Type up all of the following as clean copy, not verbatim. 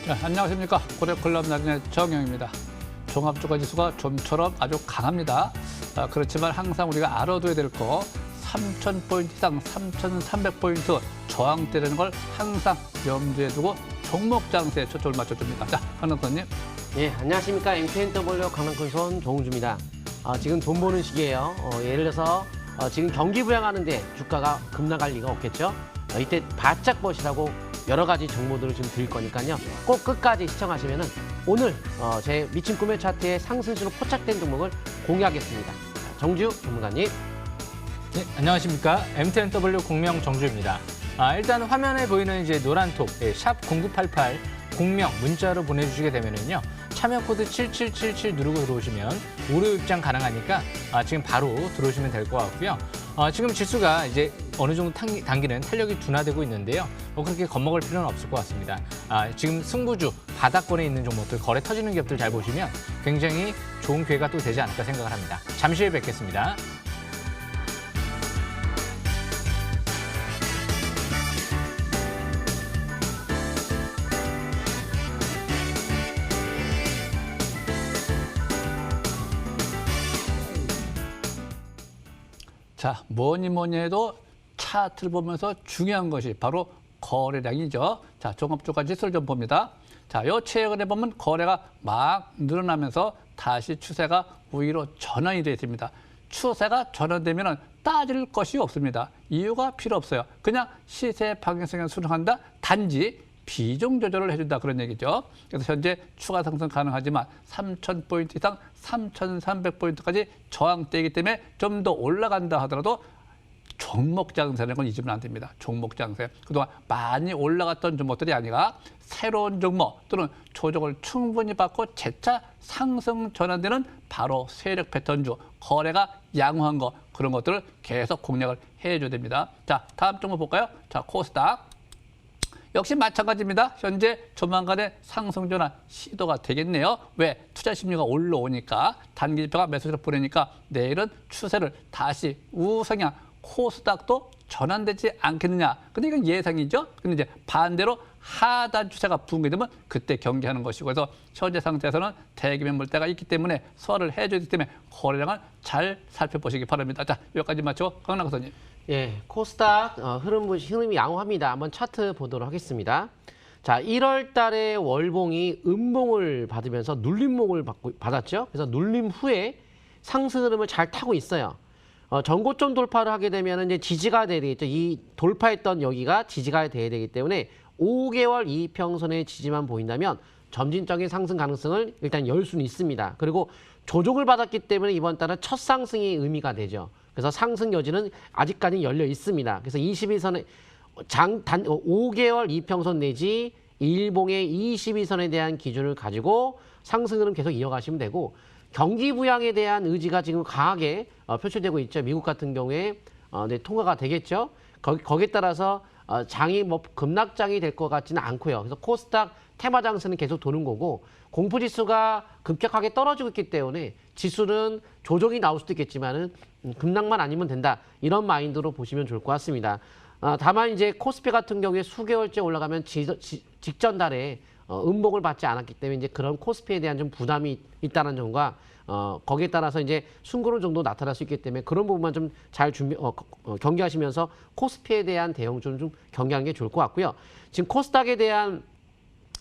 네, 안녕하십니까. 고려클럽 나진의 정영입니다. 종합주가지수가 좀처럼 아주 강합니다. 그렇지만 항상 우리가 알아둬야 될 거 3,000포인트 이상 3,300포인트 저항대라는 걸 항상 염두에 두고 종목 장세에 초점을 맞춰줍니다. 자, 강남선님. 예, 안녕하십니까. MTNW 강남큰손 정우주입니다. 지금 돈 버는 시기예요. 예를 들어서 지금 경기 부양하는데 주가가 급락할 리가 없겠죠. 이때 바짝 버시라고 여러 가지 정보들을 좀 드릴 거니까요. 꼭 끝까지 시청하시면은 오늘 제 미친 꿈의 차트에 상승세로 포착된 종목을 공유하겠습니다. 정주 전문가님. 네, 안녕하십니까. MTNW 공명 정주입니다. 일단 화면에 보이는 이제 노란 톡, 샵 0988 공명 문자로 보내주시게 되면은요. 참여 코드 7777 누르고 들어오시면 무료 입장 가능하니까 지금 바로 들어오시면 될 것 같고요. 지금 지수가 이제 어느 정도 당기는 탄력이 둔화되고 있는데요. 그렇게 겁먹을 필요는 없을 것 같습니다. 지금 승부주, 바닥권에 있는 종목들, 거래 터지는 기업들 잘 보시면 굉장히 좋은 기회가 또 되지 않을까 생각을 합니다. 잠시 후에 뵙겠습니다. 자, 뭐니 해도 차트를 보면서 중요한 것이 바로 거래량이죠. 자, 종합주가지수를 좀 봅니다. 자, 요 최근에 보면 거래가 막 늘어나면서 다시 추세가 우위로 전환이 되어 있습니다. 추세가 전환되면 따질 것이 없습니다. 이유가 필요 없어요. 그냥 시세 방향성에 순응한다. 단지 비중 조절을 해준다 그런 얘기죠. 그래서 현재 추가 상승 가능하지만 3,000포인트 이상 3,300포인트까지 저항대이기 때문에 좀 더 올라간다 하더라도 종목 장세라는 건 잊으면 안 됩니다. 종목 장세. 그동안 많이 올라갔던 종목들이 아니라 새로운 종목 또는 조정을 충분히 받고 재차 상승 전환되는 바로 세력 패턴주, 거래가 양호한 거 그런 것들을 계속 공략을 해줘야 됩니다. 자, 다음 종목 볼까요? 자, 코스닥. 역시 마찬가지입니다. 현재 조만간에 상승 전환 시도가 되겠네요. 왜? 투자 심리가 올라오니까 단기 지표가 매수세를 보내니까 내일은 추세를 다시 우상향 코스닥도 전환되지 않겠느냐. 근데 이건 예상이죠. 근데 이제 반대로 하단 추세가 붕괴되면 그때 경계하는 것이고 그래서 현재 상태에서는 대기 매물대가 있기 때문에 소화를 해줘야 되기 때문에 거래량을 잘 살펴보시기 바랍니다. 자, 여기까지 마치고 강남 선생님. 예, 코스닥 흐름이 양호합니다. 한번 차트 보도록 하겠습니다. 자, 1월 달에 월봉이 음봉을 받으면서 눌림목을 받았죠. 그래서 눌림 후에 상승 흐름을 잘 타고 있어요. 전고점 돌파를 하게 되면 이제 지지가 돼야 되겠죠. 이 돌파했던 여기가 지지가 돼야 되기 때문에 5개월 이평선의 지지만 보인다면 점진적인 상승 가능성을 일단 열 수는 있습니다. 그리고 조정을 받았기 때문에 이번 달은 첫 상승이 의미가 되죠. 그래서 상승 여지는 아직까지 열려 있습니다. 그래서 22선에 5개월 이평선 내지 일봉의 22선에 대한 기준을 가지고 상승 흐름 계속 이어가시면 되고 경기 부양에 대한 의지가 지금 강하게 표출되고 있죠. 미국 같은 경우에 통과가 되겠죠. 거기에 따라서 장이 뭐 급락장이 될 것 같지는 않고요. 그래서 코스닥 테마 장세는 계속 도는 거고 공포지수가 급격하게 떨어지고 있기 때문에 지수는 조정이 나올 수도 있겠지만은 급락만 아니면 된다. 이런 마인드로 보시면 좋을 것 같습니다. 다만 이제 코스피 같은 경우에 수개월째 올라가면 직전 달에 음봉을 받지 않았기 때문에 이제 그런 코스피에 대한 좀 부담이 있다는 점과 거기에 따라서 이제 숨고른 정도 나타날 수 있기 때문에 그런 부분만 좀 잘 경계하시면서 코스피에 대한 대응 좀 경계하는 게 좋을 것 같고요. 지금 코스닥에 대한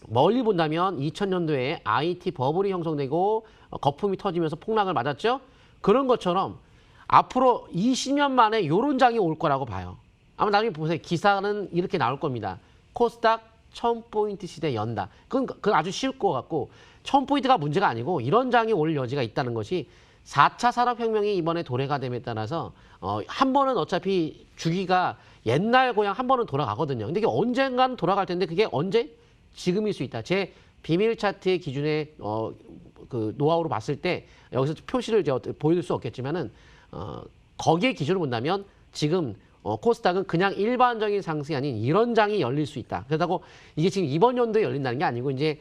멀리 본다면 2000년도에 IT 버블이 형성되고 거품이 터지면서 폭락을 맞았죠. 그런 것처럼 앞으로 20년 만에 이런 장이 올 거라고 봐요. 아마 나중에 보세요. 기사는 이렇게 나올 겁니다. 코스닥 1000포인트 시대 연다. 그건 아주 쉬울 것 같고 1000포인트가 문제가 아니고 이런 장이 올 여지가 있다는 것이 4차 산업혁명이 이번에 도래가 됨에 따라서 한 번은 어차피 주기가 옛날 고향 한 번은 돌아가거든요. 근데 이게 언젠가는 돌아갈 텐데 그게 언제? 지금일 수 있다. 제 비밀 차트의 기준에 그 노하우로 봤을 때 여기서 표시를 보여줄 수 없겠지만은 거기에 기준을 본다면 지금 코스닥은 그냥 일반적인 상승이 아닌 이런 장이 열릴 수 있다. 그렇다고 이게 지금 이번 연도에 열린다는 게 아니고 이제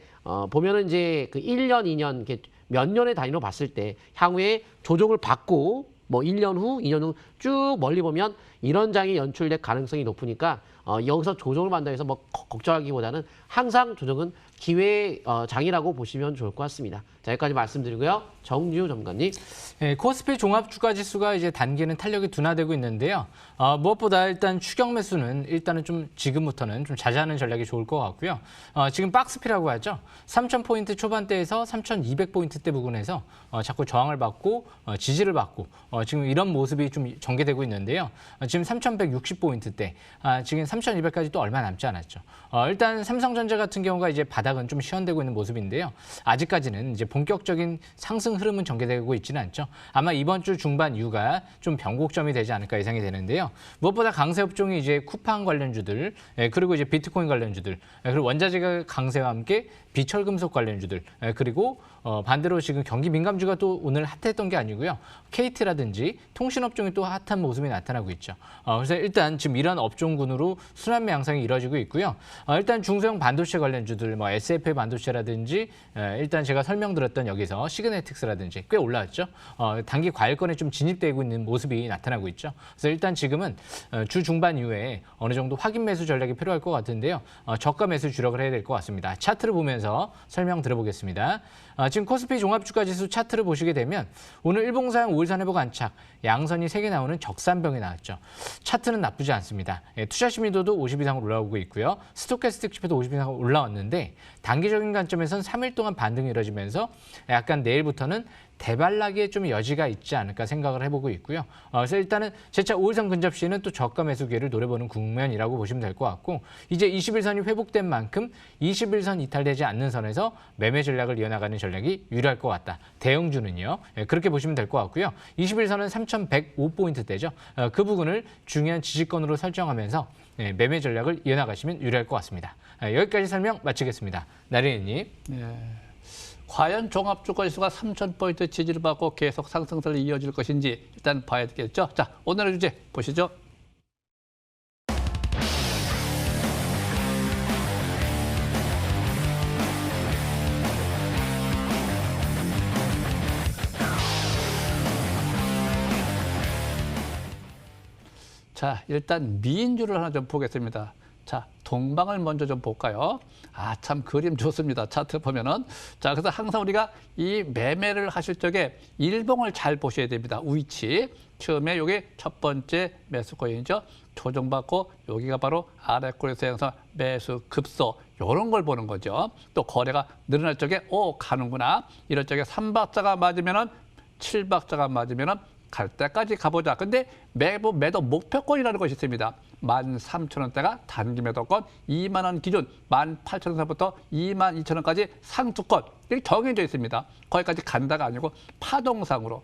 보면은 이제 그 1년, 2년 이렇게 몇 년의 단위로 봤을 때 향후에 조정을 받고 뭐 1년 후, 2년 후 쭉 멀리 보면 이런 장이 연출될 가능성이 높으니까 여기서 조정을 받는다 해서 뭐 걱정하기보다는 항상 조정은 기회의 장이라고 보시면 좋을 것 같습니다. 자, 여기까지 말씀드리고요. 정유 전문가님. 네, 코스피 종합주가지수가 이제 단기는 탄력이 둔화되고 있는데요. 무엇보다 일단 추격 매수는 일단은 좀 지금부터는 좀 자제하는 전략이 좋을 것 같고요. 지금 박스피라고 하죠. 3,000포인트 초반대에서 3,200포인트대 부근에서 자꾸 저항을 받고 지지를 받고 지금 이런 모습이 좀 전개되고 있는데요. 지금 3,160포인트대, 지금 3,200까지 또 얼마 남지 않았죠. 일단 삼성전자 같은 경우가 이제 바닥은 좀 시현되고 있는 모습인데요. 아직까지는 이제 본격적인 상승 흐름은 전개되고 있지는 않죠. 아마 이번 주 중반 이후가 좀 변곡점이 되지 않을까 예상이 되는데요. 무엇보다 강세 업종이 이제 쿠팡 관련주들, 그리고 이제 비트코인 관련주들, 그리고 원자재 강세와 함께 비철금속 관련주들, 그리고 반대로 지금 경기 민감주가 또 오늘 핫했던 게 아니고요. KT라든지 통신업종이 또 핫한 모습이 나타나고 있죠. 그래서 일단 지금 이런 업종군으로 순환매 양상이 이루어지고 있고요. 일단 중소형 반도체 관련주들, 뭐 SF 반도체라든지 일단 제가 설명드렸던 여기서 시그네틱스라든지 꽤 올라왔죠. 단기 과열권에 좀 진입되고 있는 모습이 나타나고 있죠. 그래서 일단 지금은 주 중반 이후에 어느 정도 확인 매수 전략이 필요할 것 같은데요. 저가 매수 주력을 해야 될 것 같습니다. 차트를 보면서 설명 들어보겠습니다. 지금 코스피 종합주가지수 차트를 보시게 되면 오늘 일봉사형 5일선 회복 안착, 양선이 3개 나오는 적산병이 나왔죠. 차트는 나쁘지 않습니다. 투자 심리도도 50 이상으로 올라오고 있고요. 스토캐스틱 지표도 50 이상으로 올라왔는데 단기적인 관점에서는 3일 동안 반등이 이뤄지면서 약간 내일부터는 대발락의 좀 여지가 있지 않을까 생각을 해보고 있고요. 그래서 일단은 재차 5일선 근접 시에는 또 저가 매수 기회를 노려보는 국면이라고 보시면 될 것 같고, 이제 21선이 회복된 만큼 21선 이탈되지 않는 선에서 매매 전략을 이어나가는 전략이 유리할 것 같다. 대형주는요. 그렇게 보시면 될 것 같고요. 21선은 3,105포인트대죠. 그 부분을 중요한 지지권으로 설정하면서 매매 전략을 이어나가시면 유리할 것 같습니다. 여기까지 설명 마치겠습니다. 나린이님. 네. 과연 종합주가지수가 3,000포인트 지지를 받고 계속 상승세를 이어질 것인지 일단 봐야 되겠죠. 자, 오늘의 주제 보시죠. 자, 일단 미인주를 하나 좀 보겠습니다. 자, 동방을 먼저 좀 볼까요? 참 그림 좋습니다. 차트 보면은. 자, 그래서 항상 우리가 이 매매를 하실 적에 일봉을 잘 보셔야 됩니다. 위치. 처음에 요게 첫 번째 매수 코인이죠. 조정받고 여기가 바로 아래 꼴에서 형성 매수 급소 이런 걸 보는 거죠. 또 거래가 늘어날 적에 가는구나. 이럴 적에 3박자가 맞으면은 7박자가 맞으면은 갈 때까지 가보자. 근데 매도 목표권이라는 것이 있습니다. 13,000원대가 단기 매도권, 2만 원 기준 18,000원부터 22,000원까지 상투권 이렇게 정해져 있습니다. 거기까지 간다가 아니고 파동상으로.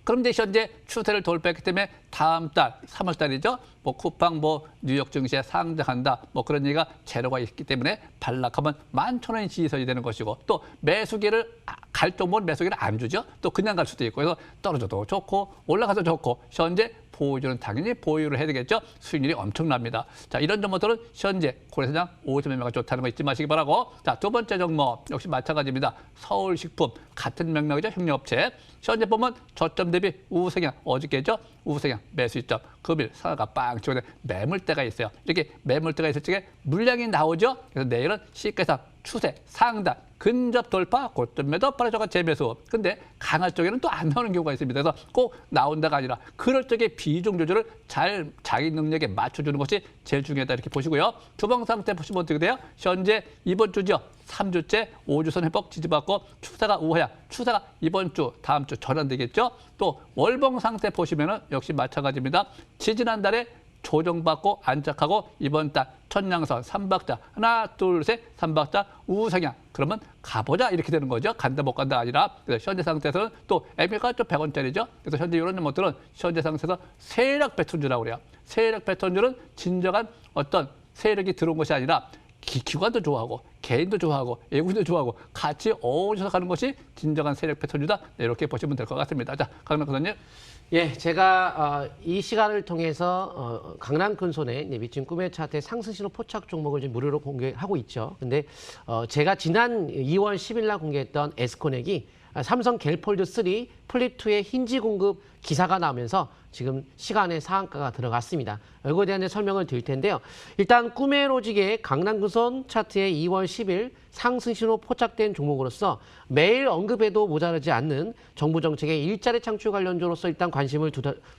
그럼 이제 현재 추세를 돌파했기 때문에 다음 달 3월 달이죠. 뭐 쿠팡 뉴욕 증시에 상장한다. 그런 얘기가 재료가 있기 때문에 반락하면 11,000원이 지지선이 되는 것이고, 또 매수기를 갈 정도는 매수기를 안 주죠. 또 그냥 갈 수도 있고, 그래서 떨어져도 좋고 올라가도 좋고, 현재 보유주는 당연히 보유를 해야 되겠죠. 수익률이 엄청납니다. 자, 이런 종목들은 현재 고래시장 5점 매매가 좋다는 거 잊지 마시기 바라고. 자, 두 번째 종목 역시 마찬가지입니다. 서울식품 같은 명명이죠. 협력업체. 현재 보면 저점 대비 우세경 어저께죠. 우세경 매수 시점 금일 상하가 빵 치고 매물대가 있어요. 이렇게 매물대가 있을 적에 물량이 나오죠. 그래서 내일은 시가에서 추세 상단 근접 돌파, 고점 매도, 빠르저가 재매수. 근데 강할 적에는 또 안 나오는 경우가 있습니다. 그래서 꼭 나온다가 아니라 그럴 적에 비중 조절을 잘 자기 능력에 맞춰주는 것이 제일 중요하다 이렇게 보시고요. 주봉 상태 보시면 어떻게 돼요? 현재 이번 주죠. 3주째 5주선 회복 지지받고 추세가 우하야. 추세가 이번 주, 다음 주 전환되겠죠. 또 월봉 상태 보시면은 역시 마찬가지입니다. 지지난달에 조정받고 안착하고 이번 달 천냥선 3박자 하나 둘 셋 3박자 우상향 그러면 가보자 이렇게 되는 거죠. 간다 못 간다 아니라. 그래서 현재 상태에서는 또 MA가 또 100원짜리죠. 그래서 현재 이런 것들은 현재 상태에서 세력 패턴주라고 그래요. 세력 패턴주는 진정한 어떤 세력이 들어온 것이 아니라 기관도 좋아하고 개인도 좋아하고 외국인도 좋아하고 같이 어우러져 가는 것이 진정한 세력 패턴이다. 네, 이렇게 보시면 될 것 같습니다. 자, 강남 교수님. 예, 제가 이 시간을 통해서 강남 근손의 미친 꿈의 차트의 상승 신호 포착 종목을 지금 무료로 공개하고 있죠. 근데 제가 지난 2월 10일 날 공개했던 에스코넥이 삼성 갤폴드 3 플립2의 힌지 공급 기사가 나오면서 지금 시간에 상한가가 들어갔습니다. 이거에 대한 설명을 드릴 텐데요. 일단 꿈의 로직의 강남 근손 차트의 2월 10일 상승 신호 포착된 종목으로서 매일 언급해도 모자라지 않는 정부 정책의 일자리 창출 관련주로서 일단 관심을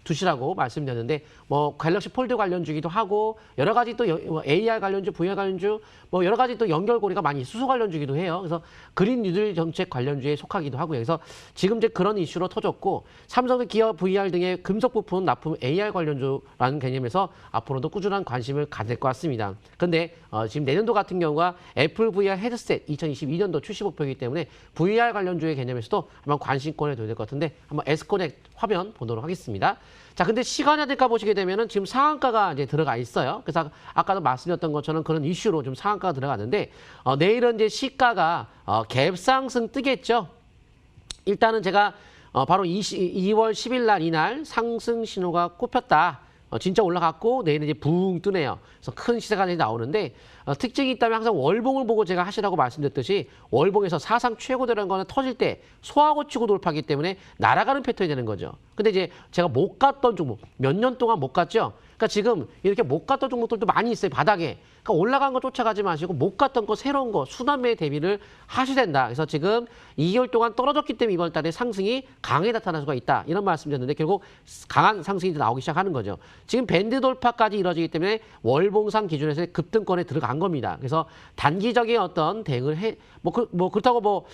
두시라고 말씀드렸는데 뭐 갤럭시 폴드 관련주기도 하고 여러 가지 또 AR 관련주, VR 관련주 뭐 여러 가지 또 연결고리가 많이 수소 관련주기도 해요. 그래서 그린 뉴딜 정책 관련주에 속하기도 하고요. 그래서 지금 이제 그런 이슈로 터졌고 삼성의 기어 VR 등의 금속 부품 납품 AR 관련주라는 개념에서 앞으로도 꾸준한 관심을 가질 것 같습니다. 근데 지금 내년도 같은 경우가 애플 VR 헤드셋 2022년도 출시 목표이기 때문에 VR 관련주의 개념에서도 한번 관심권에 둬야 될 것 같은데 한번 에스코넥 화면 보도록 하겠습니다. 자, 근데 시간화될까 보시게 되면은 지금 상한가가 이제 들어가 있어요. 그래서 아까도 말씀드렸던 것처럼 그런 이슈로 좀 상한가가 들어가는데 내일은 이제 시가가 갭 상승 뜨겠죠. 일단은 제가 바로 2월 10일 날 이날 상승 신호가 꼽혔다. 진짜 올라갔고 내일은 이제 붕 뜨네요. 그래서 큰 시세가 나오는데 특징이 있다면 항상 월봉을 보고 제가 하시라고 말씀드렸듯이 월봉에서 사상 최고대라는 거는 터질 때 소하고 치고 돌파하기 때문에 날아가는 패턴이 되는 거죠. 근데 이제 제가 못 갔던 종목 몇 년 동안 못 갔죠. 그러니까 지금 이렇게 못 갔던 종목들도 많이 있어요. 바닥에. 그러니까 올라간 거 쫓아가지 마시고 못 갔던 거 새로운 거 순환매 대비를 하셔야 된다. 그래서 지금 2개월 동안 떨어졌기 때문에 이번 달에 상승이 강하게 나타날 수가 있다. 이런 말씀드렸는데 결국 강한 상승이 나오기 시작하는 거죠. 지금 밴드 돌파까지 이루어지기 때문에 월봉상 기준에서 급등권에 들어간 겁니다. 그래서 단기적인 어떤 대응을 그렇다고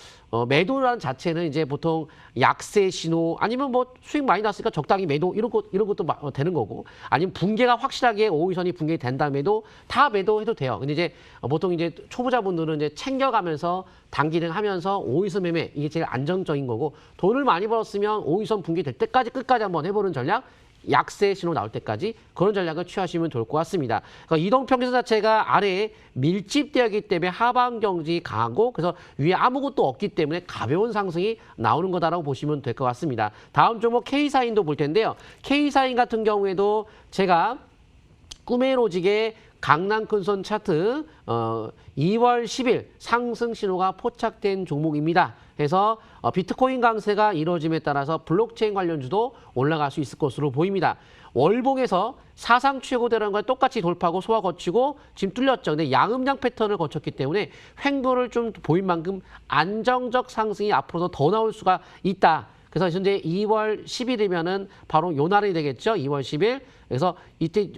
매도라는 자체는 이제 보통 약세 신호 아니면 뭐 수익 많이 났으니까 적당히 매도 이런 것도 되는 거고 아니면 붕괴가 확실하게 5일선이 붕괴된 다음에도 다 매도해도 돼요. 근데 이제 보통 이제 초보자분들은 이제 챙겨가면서 단기등 하면서 5일선 매매 이게 제일 안정적인 거고 돈을 많이 벌었으면 5일선 붕괴될 때까지 끝까지 한번 해보는 전략 약세 신호 나올 때까지 그런 전략을 취하시면 좋을 것 같습니다. 그러니까 이동평균선 자체가 아래에 밀집되어 있기 때문에 하방 경직이 강하고 그래서 위에 아무것도 없기 때문에 가벼운 상승이 나오는 거다라고 보시면 될 것 같습니다. 다음 종목 K사인도 볼 텐데요. K사인 같은 경우에도 제가 꿈의 로직의 강남 큰손 차트 2월 10일 상승 신호가 포착된 종목입니다. 그래서 비트코인 강세가 이루어짐에 따라서 블록체인 관련주도 올라갈 수 있을 것으로 보입니다. 월봉에서 사상 최고대라는 걸 똑같이 돌파하고 소화 거치고 지금 뚫렸죠. 근데 양음양 패턴을 거쳤기 때문에 횡보를 좀 보인 만큼 안정적 상승이 앞으로도 더 나올 수가 있다. 그래서 현재 2월 10일이면은 바로 요 날이 되겠죠. 2월 10일. 그래서 이때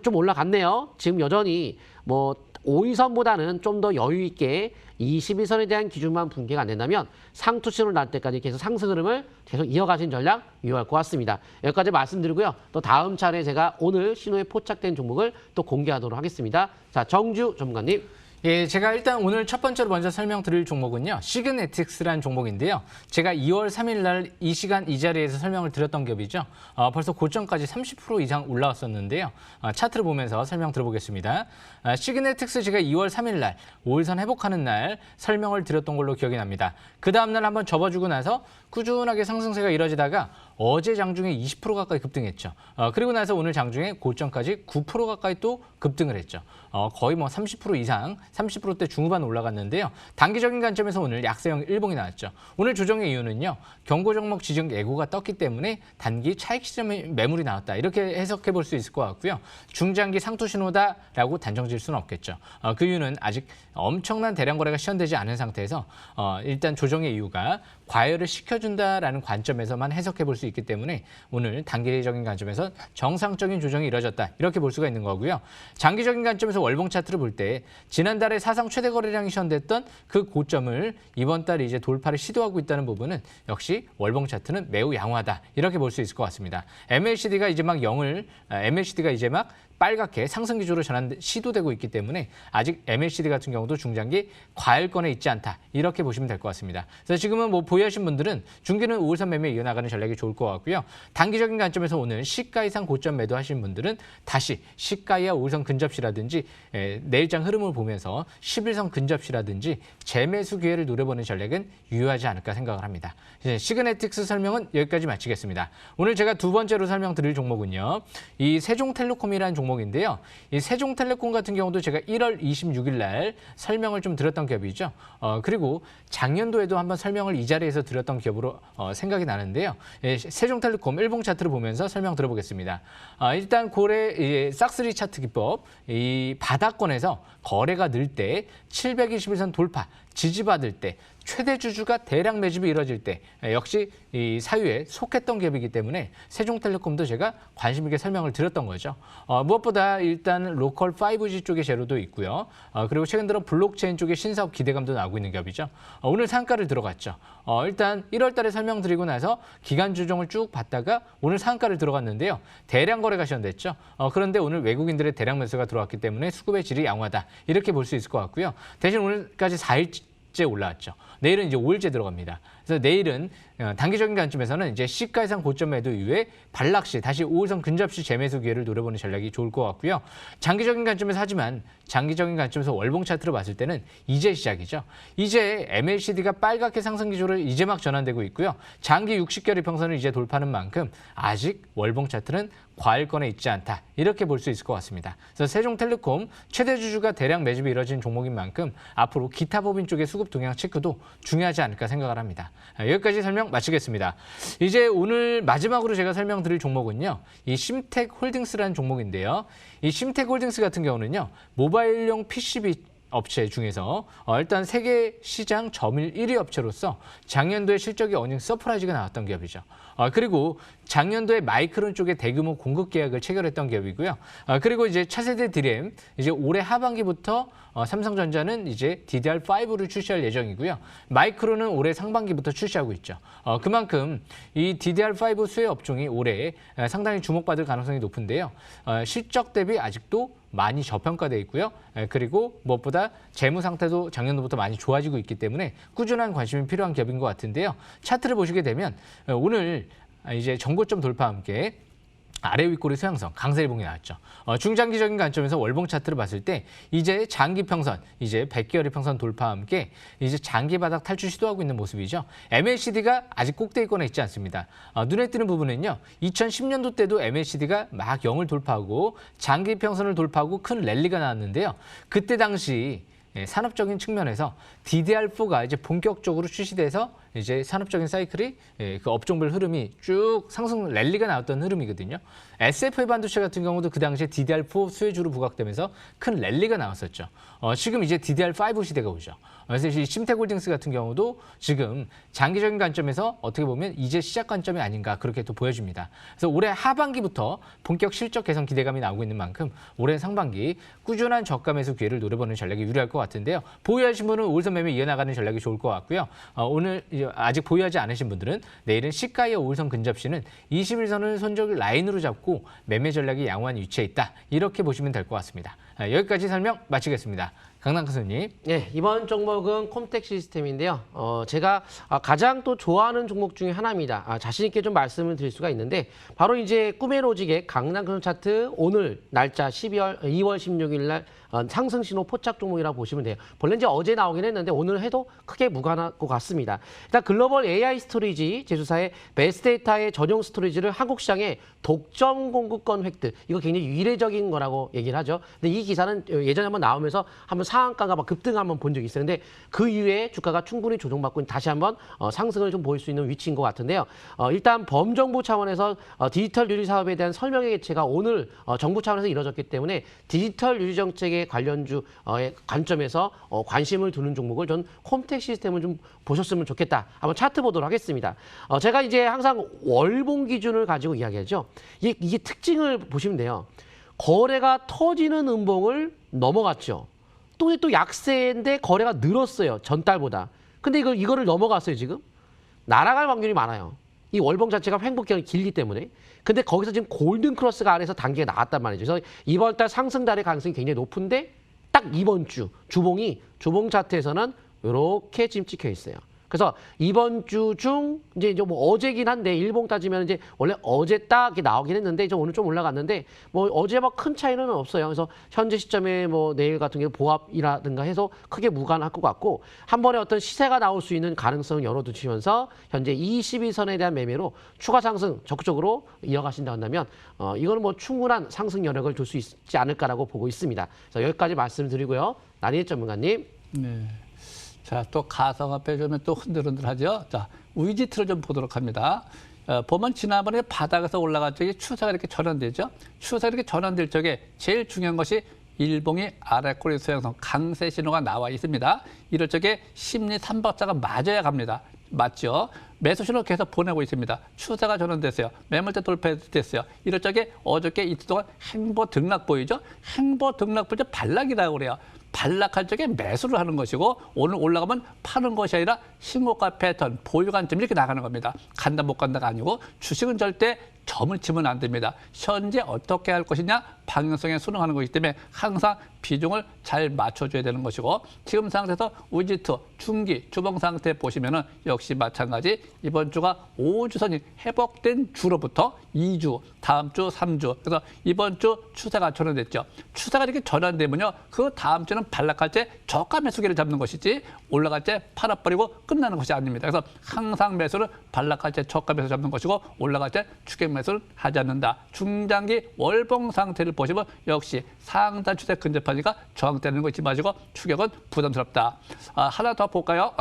좀 올라갔네요. 지금 여전히 뭐 5일선보다는 좀 더 여유 있게 21선에 대한 기준만 붕괴가 안 된다면 상투 신호를 날 때까지 계속 상승 흐름을 계속 이어가신 전략 유효할 것 같습니다. 여기까지 말씀드리고요. 또 다음 차례 제가 오늘 신호에 포착된 종목을 또 공개하도록 하겠습니다. 자, 정주 전문가님. 예, 제가 일단 오늘 첫 번째로 먼저 설명드릴 종목은요. 시그네틱스라는 종목인데요. 제가 2월 3일 날 이 시간 이 자리에서 설명을 드렸던 기업이죠. 벌써 고점까지 30% 이상 올라왔었는데요. 차트를 보면서 설명 들어보겠습니다. 시그네틱스 제가 2월 3일 날 5일선 회복하는 날 설명을 드렸던 걸로 기억이 납니다. 그 다음 날 한번 접어주고 나서 꾸준하게 상승세가 이뤄지다가 어제 장중에 20% 가까이 급등했죠. 그리고 나서 오늘 장중에 고점까지 9% 가까이 또 급등을 했죠. 거의 뭐 30% 이상, 30%대 중후반 올라갔는데요. 단기적인 관점에서 오늘 약세형 일봉이 나왔죠. 오늘 조정의 이유는요. 경고 종목 지정 예고가 떴기 때문에 단기 차익 시점에 매물이 나왔다. 이렇게 해석해 볼 수 있을 것 같고요. 중장기 상투 신호다라고 단정 지을 수는 없겠죠. 그 이유는 아직 엄청난 대량 거래가 시현되지 않은 상태에서 일단 조정의 이유가 과열을 시켜준다라는 관점에서만 해석해 볼 수 있기 때문에 오늘 단기적인 관점에서 정상적인 조정이 이뤄졌다. 이렇게 볼 수가 있는 거고요. 장기적인 관점에서 월봉 차트를 볼 때 지난달에 사상 최대 거래량이 시현됐던 그 고점을 이번 달에 이제 돌파를 시도하고 있다는 부분은 역시 월봉 차트는 매우 양호하다. 이렇게 볼 수 있을 것 같습니다. MACD가 이제 막 빨갛게 상승 기조로 시도되고 있기 때문에 아직 MACD 같은 경우도 중장기 과열권에 있지 않다. 이렇게 보시면 될 것 같습니다. 그래서 지금은 뭐 보유하신 분들은 중기는 5일선 매매 이어나가는 전략이 좋을 것 같고요. 단기적인 관점에서 오늘 시가 이상 고점 매도하신 분들은 다시 시가 이하 5일선 근접시라든지 내일장 흐름을 보면서 11선 근접시라든지 재매수 기회를 노려보는 전략은 유효하지 않을까 생각을 합니다. 이제 시그네틱스 설명은 여기까지 마치겠습니다. 오늘 제가 두 번째로 설명드릴 종목은요. 이 세종텔레콤이라는 종목인데요. 이 세종텔레콤 같은 경우도 제가 1월 26일 날 설명을 좀 드렸던 기업이죠. 그리고 작년도에도 한번 설명을 이 자리에서 드렸던 기업으로 생각이 나는데요. 세종텔레콤 일봉 차트를 보면서 설명 들어보겠습니다. 일단 고래 싹스리 차트 기법, 이 바닥권에서 거래가 늘 때 721선 돌파, 지지받을 때 최대 주주가 대량 매집이 이뤄질 때 역시 이 사유에 속했던 기업이기 때문에 세종텔레콤도 제가 관심 있게 설명을 드렸던 거죠. 무엇보다 일단 로컬 5G 쪽의 재료도 있고요. 그리고 최근 들어 블록체인 쪽의 신사업 기대감도 나오고 있는 기업이죠. 오늘 상가를 들어갔죠. 일단 1월 달에 설명드리고 나서 기간 조정을 쭉 봤다가 오늘 상가를 들어갔는데요. 대량 거래가 시현됐죠. 그런데 오늘 외국인들의 대량 매수가 들어왔기 때문에 수급의 질이 양호하다. 이렇게 볼 수 있을 것 같고요. 대신 오늘까지 4일째 올라왔죠. 내일은 이제 5일째 들어갑니다. 그래서 내일은 단기적인 관점에서는 이제 시가 이상 고점 매도 이후에 반락시 다시 5일선 근접시 재매수 기회를 노려보는 전략이 좋을 것 같고요. 장기적인 관점에서 하지만 장기적인 관점에서 월봉 차트로 봤을 때는 이제 시작이죠. 이제 MACD가 빨갛게 상승 기조를 이제 막 전환되고 있고요. 장기 60개월 이평선을 이제 돌파하는 만큼 아직 월봉 차트는 과열권에 있지 않다. 이렇게 볼 수 있을 것 같습니다. 그래서 세종텔레콤 최대 주주가 대량 매집이 이뤄진 종목인 만큼 앞으로 기타 법인 쪽의 수급 동향 체크도 중요하지 않을까 생각을 합니다. 여기까지 설명 마치겠습니다. 이제 오늘 마지막으로 제가 설명드릴 종목은요. 이 심텍홀딩스라는 종목인데요. 이 심텍홀딩스 같은 경우는요. 모바일용 PCB 업체 중에서 일단 세계 시장 점유율 1위 업체로서 작년도에 실적이 어닝 서프라이즈가 나왔던 기업이죠. 그리고 작년도에 마이크론 쪽에 대규모 공급 계약을 체결했던 기업이고요. 그리고 이제 차세대 DRAM 이제 올해 하반기부터 삼성전자는 이제 DDR5를 출시할 예정이고요. 마이크론은 올해 상반기부터 출시하고 있죠. 그만큼 이 DDR5 수혜 업종이 올해 상당히 주목받을 가능성이 높은데요. 실적 대비 아직도 많이 저평가돼 있고요. 그리고 무엇보다 재무 상태도 작년도부터 많이 좋아지고 있기 때문에 꾸준한 관심이 필요한 기업인 것 같은데요. 차트를 보시게 되면 오늘 이제 정고점 돌파와 함께 아래 윗꼬리 소양성, 강세일봉이 나왔죠. 중장기적인 관점에서 월봉 차트를 봤을 때 이제 장기 평선, 이제 100개월 평선 돌파와 함께 이제 장기 바닥 탈출 시도하고 있는 모습이죠. MACD가 아직 꼭대기권에 있지 않습니다. 눈에 띄는 부분은요. 2010년도 때도 MACD가 막 0을 돌파하고 장기 평선을 돌파하고 큰 랠리가 나왔는데요. 그때 당시 산업적인 측면에서 DDR4가 이제 본격적으로 출시돼서 이제 산업적인 사이클이 그 업종별 흐름이 쭉 상승 랠리가 나왔던 흐름이거든요. SFA 반도체 같은 경우도 그 당시에 DDR4 수혜주로 부각되면서 큰 랠리가 나왔었죠. 지금 이제 DDR5 시대가 오죠. 그래서 이 심텍홀딩스 같은 경우도 지금 장기적인 관점에서 어떻게 보면 이제 시작 관점이 아닌가 그렇게 또 보여집니다. 그래서 올해 하반기부터 본격 실적 개선 기대감이 나오고 있는 만큼 올해 상반기 꾸준한 저가 매수 기회를 노려보는 전략이 유리할 것 같은데요. 보유하신 분은 5일선 매매 이어나가는 전략이 좋을 것 같고요. 오늘 아직 보유하지 않으신 분들은 내일은 시가의 5일선 근접시는 21선을 손절 라인으로 잡고 매매 전략이 양호한 위치에 있다. 이렇게 보시면 될 것 같습니다. 여기까지 설명 마치겠습니다. 강남 교수님. 네, 이번 종목은 콤텍 시스템인데요. 제가 가장 또 좋아하는 종목 중에 하나입니다. 자신 있게 좀 말씀을 드릴 수가 있는데 바로 이제 꿈의 로직의 강남 교수 차트 오늘 날짜 2월 16일 날 상승 신호 포착 종목이라고 보시면 돼요. 본래 이제 어제 나오긴 했는데 오늘 해도 크게 무관할 것 같습니다. 일단 글로벌 AI 스토리지 제조사의 베스데이터의 전용 스토리지를 한국 시장에 독점 공급권 획득. 이거 굉장히 이례적인 거라고 얘기를 하죠. 근데 이 기사는 예전에 한번 나오면서 한번 상한가가 막 급등 한번 본 적이 있어요. 근데 그 이후에 주가가 충분히 조정받고 다시 한번 상승을 좀 보일 수 있는 위치인 것 같은데요. 일단 범정부 차원에서 디지털 유리 사업에 대한 설명의 개최가 오늘 정부 차원에서 이루어졌기 때문에 디지털 유리 정책의 관련주의 관점에서 관심을 두는 종목을 전 콤텍 시스템을 좀 보셨으면 좋겠다. 한번 차트 보도록 하겠습니다. 제가 이제 항상 월봉 기준을 가지고 이야기하죠. 이게 특징을 보시면 돼요. 거래가 터지는 음봉을 넘어갔죠. 또 약세인데 거래가 늘었어요. 전달보다. 근데 이거를 넘어갔어요, 지금. 날아갈 확률이 많아요. 이 월봉 자체가 횡보 기간이 길기 때문에. 근데 거기서 지금 골든 크로스가 안에서 단계가 나왔단 말이죠. 그래서 이번 달 상승 달의 가능성이 굉장히 높은데 딱 이번 주 주봉 차트에서는 이렇게 지금 찍혀 있어요. 그래서 이번 주 중 이제 뭐 어제긴 한데 일봉 따지면 이제 원래 어제 딱 이렇게 나오긴 했는데 이제 오늘 좀 올라갔는데 뭐 어제 막 큰 차이는 없어요. 그래서 현재 시점에 뭐 내일 같은 경우 보합이라든가 해서 크게 무관할 것 같고 한 번에 어떤 시세가 나올 수 있는 가능성을 열어두시면서 현재 22선에 대한 매매로 추가 상승 적극적으로 이어가신다 한다면 이거는 뭐 충분한 상승 여력을 둘 수 있지 않을까라고 보고 있습니다. 그래서 여기까지 말씀드리고요. 나니엘 전문가님. 네. 자, 또 가상화폐 좀 또 흔들흔들하죠. 자, 위지트를 좀 보도록 합니다. 보면 지난번에 바닥에서 올라갈 적에 추세가 이렇게 전환되죠. 추세가 이렇게 전환될 적에 제일 중요한 것이 일봉이 아래 꼬리 소형성 강세 신호가 나와 있습니다. 이럴 적에 심리 3박자가 맞아야 갑니다. 맞죠? 매수 신호 계속 보내고 있습니다. 추세가 전환됐어요. 매물대 돌파됐어요. 이럴 적에 어저께 이틀 동안 행보 등락 보이죠? 행보 등락 보이죠? 반락이라고 그래요. 반락할 적에 매수를 하는 것이고 오늘 올라가면 파는 것이 아니라 신고가 패턴, 보유 관점 이렇게 나가는 겁니다. 간다 못 간다가 아니고 주식은 절대 점을 치면 안 됩니다. 현재 어떻게 할 것이냐 방향성에 순응하는 것이기 때문에 항상 비중을 잘 맞춰줘야 되는 것이고 지금 상태에서 위지트, 중기, 주봉 상태 보시면은 역시 마찬가지 이번 주가 5주선이 회복된 주로부터 2주, 다음 주 3주 그래서 이번 주 추세가 전환됐죠. 추세가 이렇게 전환되면요 그 다음 주는 반락할 때 저가 매수기를 잡는 것이지 올라갈 때 팔아버리고 끝나는 것이 아닙니다. 그래서 항상 매수를 반락할 때 저가 매수 잡는 것이고 올라갈 때 추격 매수를 하지 않는다. 중장기 월봉 상태를 보시면 역시 상단 추세 근접하니까 저항되는 거 잊지 마시고 추격은 부담스럽다. 하나 더 볼까요?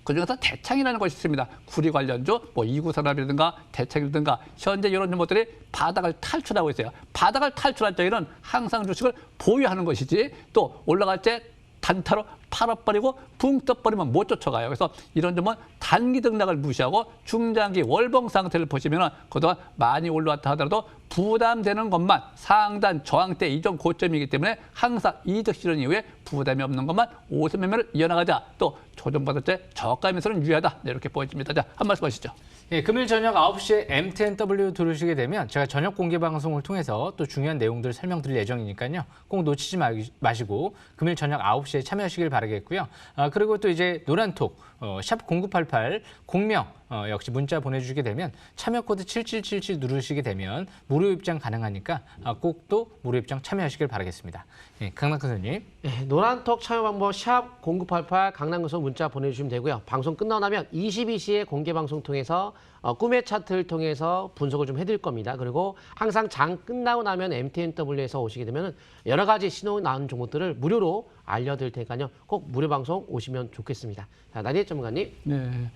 그중에서 대창이라는 것이 있습니다. 구리 관련주, 뭐 이구산업이라든가 대창이라든가 현재 이런 종목들이 바닥을 탈출하고 있어요. 바닥을 탈출할 때에는 항상 주식을 보유하는 것이지 또 올라갈 때 단타로 팔아버리고 붕 떠버리면 못 쫓아가요. 그래서 이런 점은 단기 등락을 무시하고 중장기 월봉 상태를 보시면 그동안 많이 올라왔다 하더라도 부담되는 것만 상단 저항대 이전 고점이기 때문에 항상 이득 실현 이후에 부담이 없는 것만 오수 매매를 이어나가자. 또 조정받을 때 저가 매수는 유의하다. 네, 이렇게 보여집니다. 자, 한 말씀 하시죠. 예, 금일 저녁 9시에 MTNW 들으시게 되면 제가 저녁 공개 방송을 통해서 또 중요한 내용들을 설명드릴 예정이니까요. 꼭 놓치지 마시고 금일 저녁 9시에 참여하시길 바라겠고요. 그리고 또 이제 노란톡 샵 0988 공명 역시 문자 보내주시게 되면 참여 코드 7777 누르시게 되면 무료 입장 가능하니까 꼭 또 무료 입장 참여하시길 바라겠습니다. 예, 강남큰 선생님. 네, 노란톡 참여 방법 샵 0988 강남구성 문자 보내주시면 되고요. 방송 끝나고 나면 22시에 공개 방송 통해서 꿈의 차트를 통해서 분석을 좀 해드릴 겁니다. 그리고 항상 장 끝나고 나면 MTNW에서 오시게 되면 여러 가지 신호 나오는 종목들을 무료로 알려드릴 테니까요. 꼭 무료 방송 오시면 좋겠습니다. 자, 나니엘 전문가님. 네,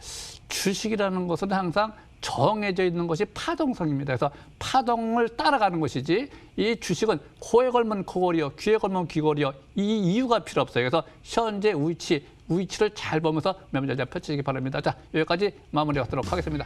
주식이라는 것은 항상 정해져 있는 것이 파동성입니다. 그래서 파동을 따라가는 것이지 이 주식은 코에 걸면 코걸이요, 귀에 걸면 귀걸이요. 이 이유가 필요 없어요. 그래서 현재 위치를 잘 보면서 매매 전략 펼치시기 바랍니다. 자, 여기까지 마무리하도록 하겠습니다.